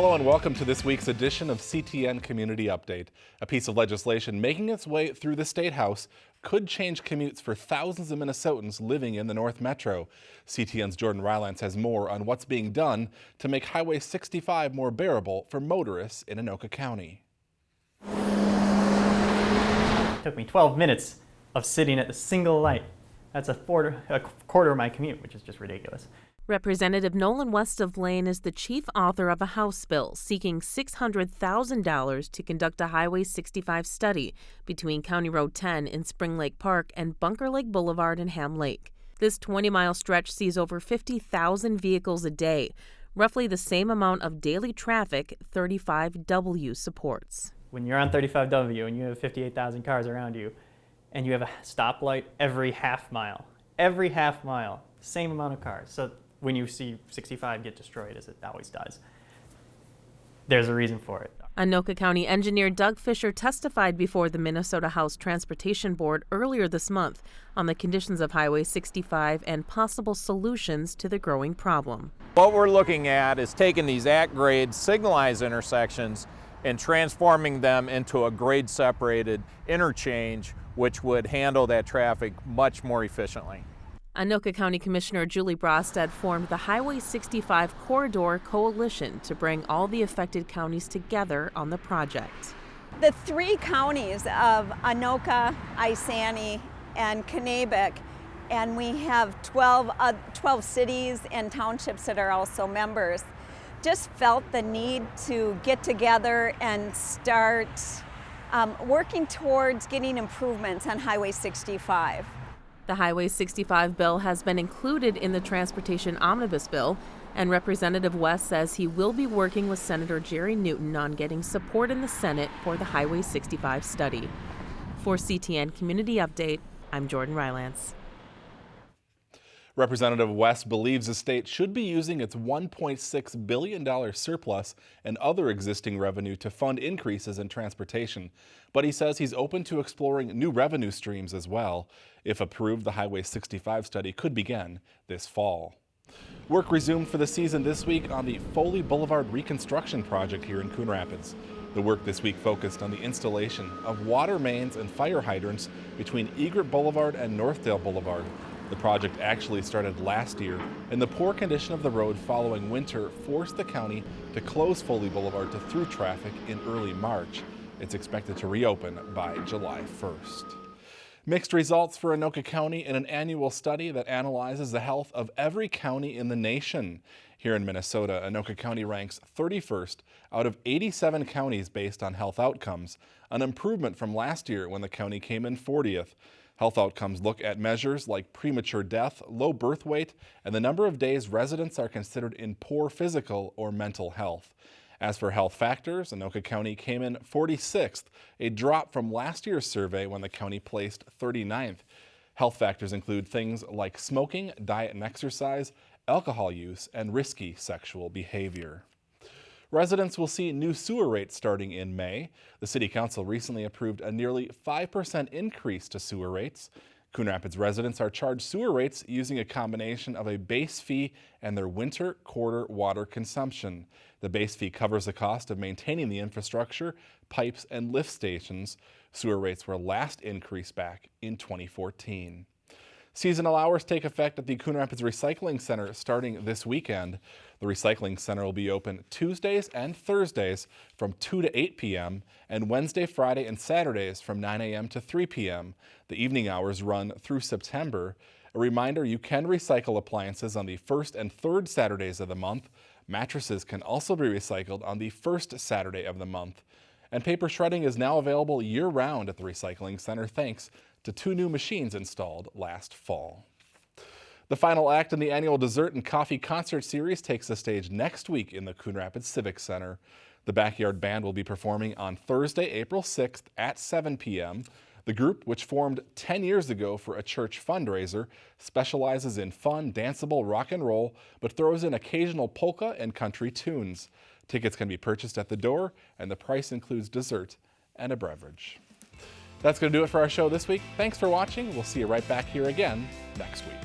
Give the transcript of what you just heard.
Hello and welcome to this week's edition of CTN Community Update. A piece of legislation making its way through the State House could change commutes for thousands of Minnesotans living in the North Metro. CTN's Jordan Rylance has more on what's being done to make Highway 65 more bearable for motorists in Anoka County. It took me 12 minutes of sitting at a single light. That's a quarter of my commute, which is just ridiculous. Representative Nolan West of Lane is the chief author of a House bill seeking $600,000 to conduct a Highway 65 study between County Road 10 in Spring Lake Park and Bunker Lake Boulevard in Ham Lake. This 20-mile stretch sees over 50,000 vehicles a day, roughly the same amount of daily traffic 35W supports. When you're on 35W and you have 58,000 cars around you, and you have a stoplight every half mile, same amount of cars. So when you see 65 get destroyed, as it always does, there's a reason for it. Anoka County engineer Doug Fisher testified before the Minnesota House Transportation Board earlier this month on the conditions of Highway 65 and possible solutions to the growing problem. What we're looking at is taking these at-grade signalized intersections and transforming them into a grade-separated interchange, which would handle that traffic much more efficiently. Anoka County Commissioner Julie Brostad formed the Highway 65 Corridor Coalition to bring all the affected counties together on the project. The three counties of Anoka, Isani, and Kanabec, and we have 12 cities and townships that are also members, just felt the need to get together and start working towards getting improvements on Highway 65. The Highway 65 bill has been included in the Transportation Omnibus Bill, and Representative West says he will be working with Senator Jerry Newton on getting support in the Senate for the Highway 65 study. For CTN Community Update, I'm Jordan Rylance. Representative West believes the state should be using its $1.6 billion surplus and other existing revenue to fund increases in transportation. But he says he's open to exploring new revenue streams as well. If approved, the Highway 65 study could begin this fall. Work resumed for the season this week on the Foley Boulevard reconstruction project here in Coon Rapids. The work this week focused on the installation of water mains and fire hydrants between Egret Boulevard and Northdale Boulevard. The project actually started last year, and the poor condition of the road following winter forced the county to close Foley Boulevard to through traffic in early March. It's expected to reopen by July 1st. Mixed results for Anoka County in an annual study that analyzes the health of every county in the nation. Here in Minnesota, Anoka County ranks 31st out of 87 counties based on health outcomes, an improvement from last year when the county came in 40th. Health outcomes look at measures like premature death, low birth weight, and the number of days residents are considered in poor physical or mental health. As for health factors, Anoka County came in 46th, a drop from last year's survey when the county placed 39th. Health factors include things like smoking, diet and exercise, alcohol use, and risky sexual behavior. Residents will see new sewer rates starting in May. The City Council recently approved a nearly 5% increase to sewer rates. Coon Rapids residents are charged sewer rates using a combination of a base fee and their winter quarter water consumption. The base fee covers the cost of maintaining the infrastructure, pipes, and lift stations. Sewer rates were last increased back in 2014. Seasonal hours take effect at the Coon Rapids Recycling Center starting this weekend. The Recycling Center will be open Tuesdays and Thursdays from 2 to 8 p.m. and Wednesday, Friday, and Saturdays from 9 a.m. to 3 p.m. The evening hours run through September. A reminder, you can recycle appliances on the first and third Saturdays of the month. Mattresses can also be recycled on the first Saturday of the month. And paper shredding is now available year-round at the Recycling Center thanks to 2 new machines installed last fall. The final act in the annual Dessert and Coffee Concert Series takes the stage next week in the Coon Rapids Civic Center. The Backyard Band will be performing on Thursday, April 6th at 7 p.m. The group, which formed 10 years ago for a church fundraiser, specializes in fun, danceable rock and roll, but throws in occasional polka and country tunes. Tickets can be purchased at the door, and the price includes dessert and a beverage. That's going to do it for our show this week. Thanks for watching. We'll see you right back here again next week.